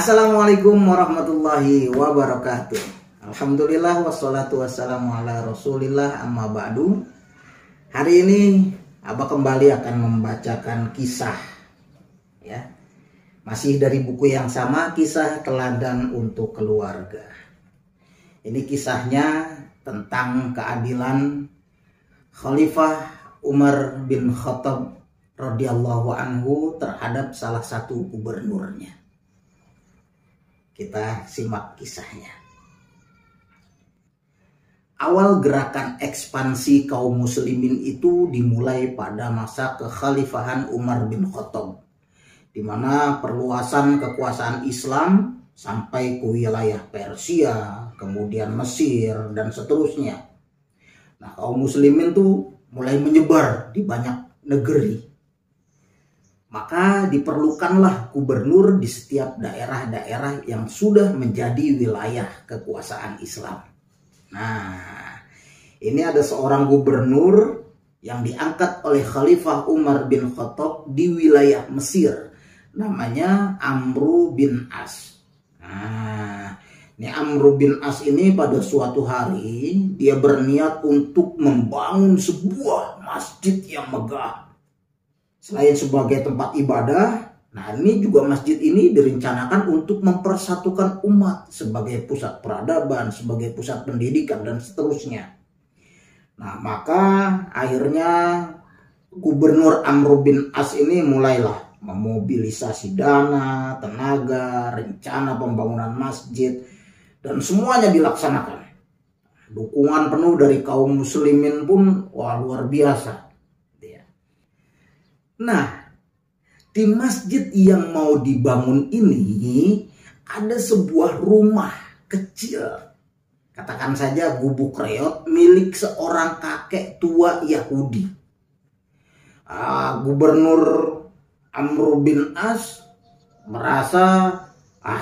Assalamualaikum warahmatullahi wabarakatuh. Alhamdulillah wassalatu wassalamu ala rasulillah amma ba'du. Hari ini Abah kembali akan membacakan kisah, ya, masih dari buku yang sama, Kisah Teladan untuk Keluarga. Ini kisahnya tentang keadilan Khalifah Umar bin Khattab radhiyallahu anhu terhadap salah satu gubernurnya. Kita simak kisahnya. Awal gerakan ekspansi kaum muslimin itu dimulai pada masa kekhalifahan Umar bin Khattab, di mana perluasan kekuasaan Islam sampai ke wilayah Persia, kemudian Mesir, dan seterusnya. Nah, kaum muslimin tuh mulai menyebar di banyak negeri. Maka diperlukanlah gubernur di setiap daerah-daerah yang sudah menjadi wilayah kekuasaan Islam. Nah, ini ada seorang gubernur yang diangkat oleh Khalifah Umar bin Khattab di wilayah Mesir. Namanya Amru bin As. Nah, ini Amru bin As ini pada suatu hari dia berniat untuk membangun sebuah masjid yang megah. Selain sebagai tempat ibadah, nah ini juga masjid ini direncanakan untuk mempersatukan umat sebagai pusat peradaban, sebagai pusat pendidikan, dan seterusnya. Nah, maka akhirnya Gubernur Amru bin As ini mulailah memobilisasi dana, tenaga, rencana pembangunan masjid, dan semuanya dilaksanakan. Dukungan penuh dari kaum muslimin pun luar biasa. Nah, di masjid yang mau dibangun ini ada sebuah rumah kecil, katakan saja gubuk reot, milik seorang kakek tua Yahudi. Gubernur Amru bin As merasa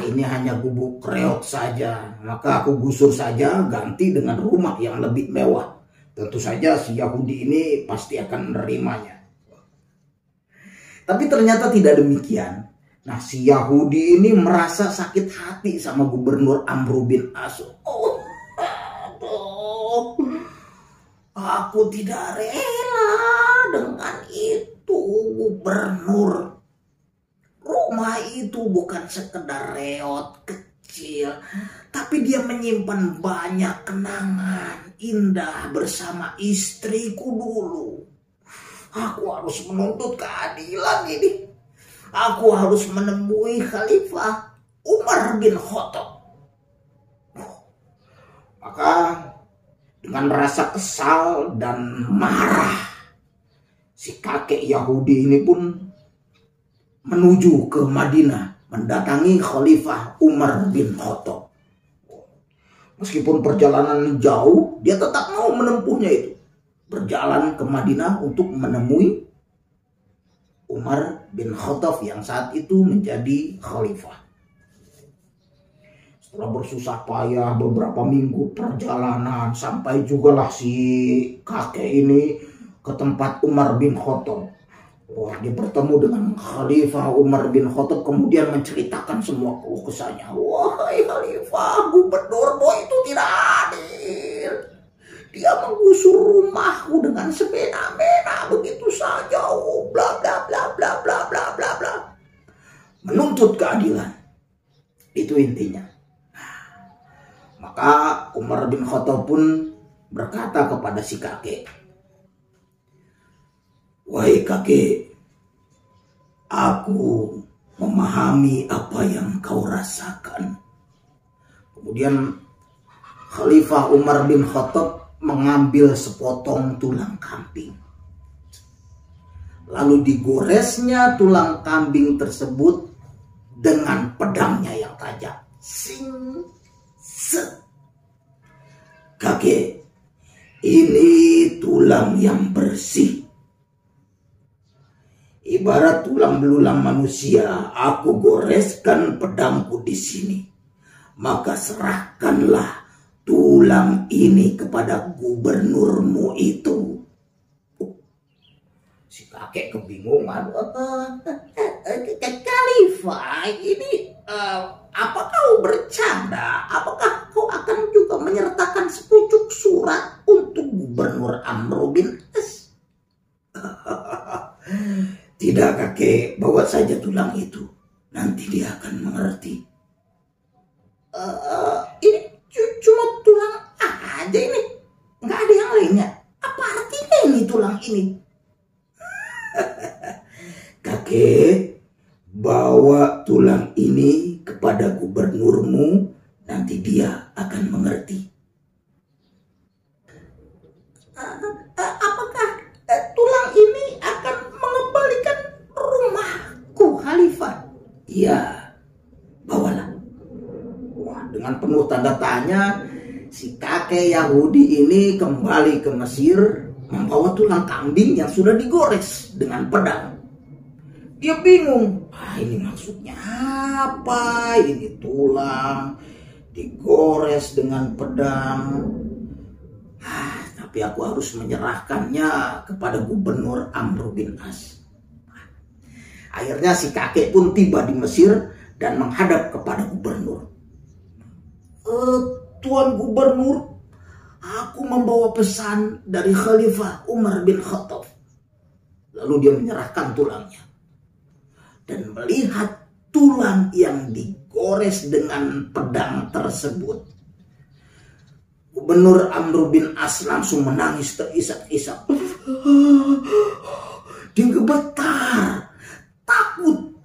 ini hanya gubuk reot saja, maka aku gusur saja, ganti dengan rumah yang lebih mewah. Tentu saja si Yahudi ini pasti akan menerimanya. Tapi ternyata tidak demikian. Nah, si Yahudi ini merasa sakit hati sama Gubernur Amru bin As. Aku tidak rela dengan itu, Gubernur. Rumah itu bukan sekedar reot kecil, tapi dia menyimpan banyak kenangan indah bersama istriku dulu. Aku harus menuntut keadilan ini. Aku harus menemui Khalifah Umar bin Khattab. Maka dengan rasa kesal dan marah, si kakek Yahudi ini pun menuju ke Madinah, mendatangi Khalifah Umar bin Khattab. Meskipun perjalanan jauh, dia tetap mau menempuhnya itu. Berjalan ke Madinah untuk menemui Umar bin Khattab yang saat itu menjadi khalifah. Setelah bersusah payah beberapa minggu perjalanan, sampai jugalah si kakek ini ke tempat Umar bin Khattab. Dia bertemu dengan Khalifah Umar bin Khattab, kemudian menceritakan semua keluh kesahnya. Wahai Khalifah, gubernurmu itu tidak adil. Dia menggusur rumahku dengan semena-mena begitu saja. Bla bla bla bla bla bla bla bla. Menuntut keadilan. Itu intinya. Maka Umar bin Khattab pun berkata kepada si kakek, "Wahai kakek, aku memahami apa yang kau rasakan." Kemudian Khalifah Umar bin Khattab mengambil sepotong tulang kambing. Lalu digoresnya tulang kambing tersebut dengan pedangnya yang tajam. Sing, set. Kakek, ini tulang yang bersih. Ibarat tulang belulang manusia, aku goreskan pedangku di sini. Maka serahkanlah tulang ini kepada gubernurmu itu. Si kakek kebingungan. Khalifah, ini Apa kau bercanda? Apakah kau akan juga menyertakan sepucuk surat untuk Gubernur Amr bin As? Tidak kakek, bawa saja tulang itu. Nanti dia akan mengerti. Ini cuma tulang aja ini. Nggak ada yang lainnya. Apa artinya ini tulang ini? Kakek, bawa tulang ini kepada gubernurmu. Nanti dia akan mengerti. Apakah tulang ini akan mengembalikan rumahku, Khalifah? Iya, bawalah. Wah, dengan penuh tanda tanya, si kakek Yahudi ini kembali ke Mesir membawa tulang kambing yang sudah digores dengan pedang. Dia bingung, ini maksudnya apa? Ini tulang digores dengan pedang. Tapi aku harus menyerahkannya kepada Gubernur Amr bin As. Akhirnya si kakek pun tiba di Mesir dan menghadap kepada gubernur. Tuan Gubernur, aku membawa pesan dari Khalifah Umar bin Khattab. Lalu dia menyerahkan tulangnya. Dan melihat tulang yang digores dengan pedang tersebut, Gubernur Amr bin As langsung menangis terisak-isak. Dia gemetar, takut.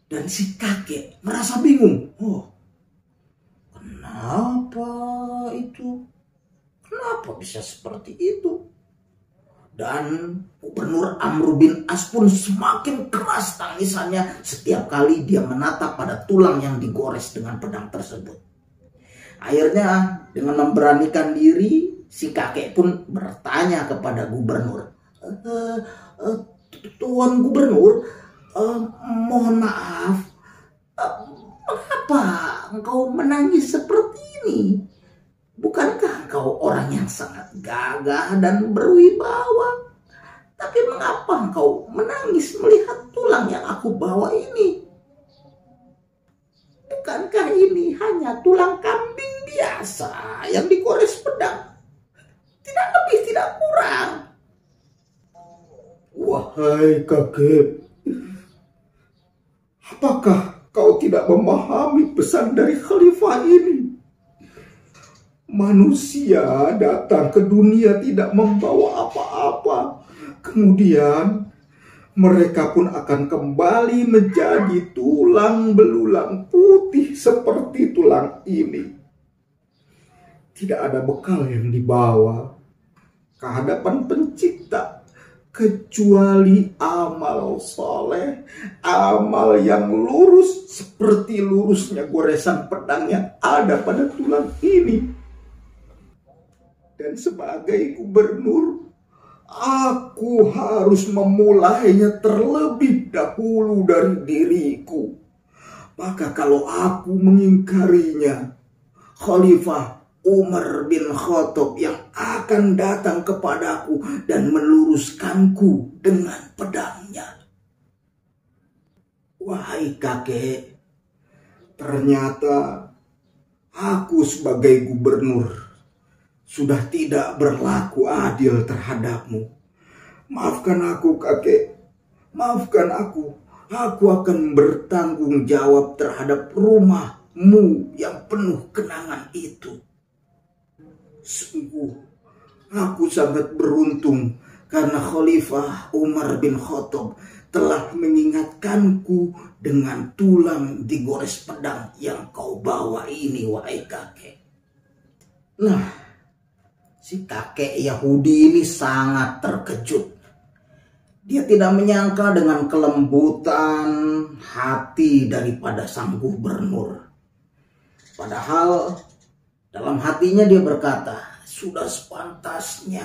Dan si kakek merasa bingung. Kenapa itu? Kenapa bisa seperti itu? Dan Gubernur Amr bin As pun semakin keras tangisannya setiap kali dia menatap pada tulang yang digores dengan pedang tersebut. Akhirnya dengan memberanikan diri, si kakek pun bertanya kepada gubernur. Tuan Gubernur, mohon maaf, mengapa engkau menangis seperti ini? Bukankah engkau orang yang sangat gagah dan berwibawa? Tapi mengapa engkau menangis melihat tulang yang aku bawa ini? Bukankah ini hanya tulang kambing biasa yang digores pedang? Tidak lebih, tidak kurang. Wahai kakek, apakah kau tidak memahami pesan dari khalifah ini? Manusia datang ke dunia tidak membawa apa-apa. Kemudian mereka pun akan kembali menjadi tulang belulang putih seperti tulang ini. Tidak ada bekal yang dibawa ke hadapan pencipta kecuali amal soleh, amal yang lurus seperti lurusnya goresan pedang yang ada pada tulang ini. Dan sebagai gubernur, aku harus memulainya terlebih dahulu dari diriku. Maka kalau aku mengingkarinya, Khalifah Umar bin Khattab yang akan datang kepadaku dan meluruskanku dengan pedangnya. Wahai kakek, ternyata aku sebagai gubernur sudah tidak berlaku adil terhadapmu. Maafkan aku kakek, maafkan aku. Aku akan bertanggung jawab terhadap rumahmu yang penuh kenangan itu. Sungguh, aku sangat beruntung karena Khalifah Umar bin Khattab telah mengingatkanku dengan tulang digores pedang yang kau bawa ini, wahai kakek. Nah, si kakek Yahudi ini sangat terkejut. Dia tidak menyangka dengan kelembutan hati daripada sang gubernur. Padahal dalam hatinya dia berkata, sudah sepantasnya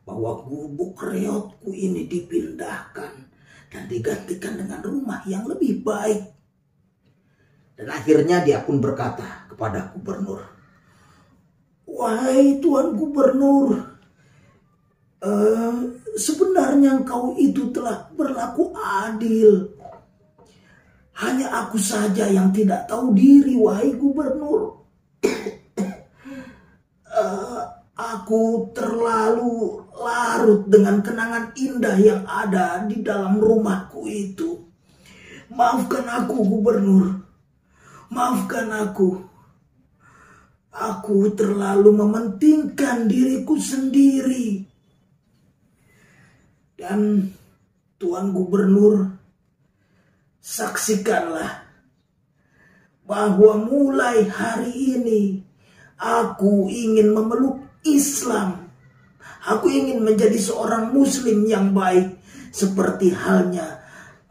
bahwa gubuk reotku ini dipindahkan dan digantikan dengan rumah yang lebih baik. Dan akhirnya dia pun berkata kepada gubernur, wahai Tuan Gubernur, sebenarnya engkau itu telah berlaku adil. Hanya aku saja yang tidak tahu diri, wahai gubernur. Aku terlalu larut dengan kenangan indah yang ada di dalam rumahku itu. Maafkan aku, gubernur. Maafkan aku. Aku terlalu mementingkan diriku sendiri. Dan Tuan Gubernur, saksikanlah bahwa mulai hari ini aku ingin memeluk Islam. Aku ingin menjadi seorang muslim yang baik seperti halnya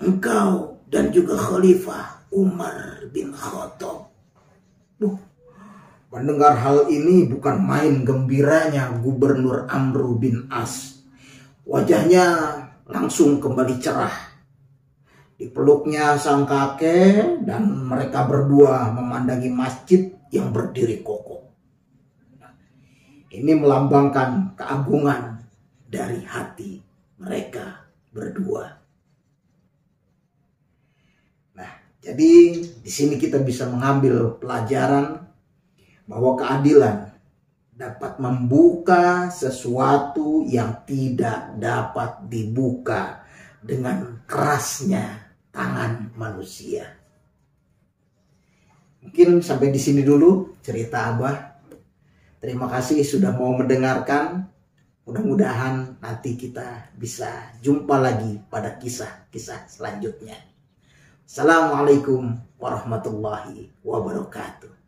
engkau dan juga Khalifah Umar bin Khattab. Mendengar hal ini bukan main gembiranya Gubernur Amr bin As. Wajahnya langsung kembali cerah. Dipeluknya sang kakek dan mereka berdua memandangi masjid yang berdiri kokoh. Ini melambangkan keagungan dari hati mereka berdua. Nah, jadi di sini kita bisa mengambil pelajaran bahwa keadilan dapat membuka sesuatu yang tidak dapat dibuka dengan kerasnya tangan manusia. Mungkin sampai di sini dulu cerita Abah. Terima kasih sudah mau mendengarkan. Mudah-mudahan nanti kita bisa jumpa lagi pada kisah-kisah selanjutnya. Assalamualaikum warahmatullahi wabarakatuh.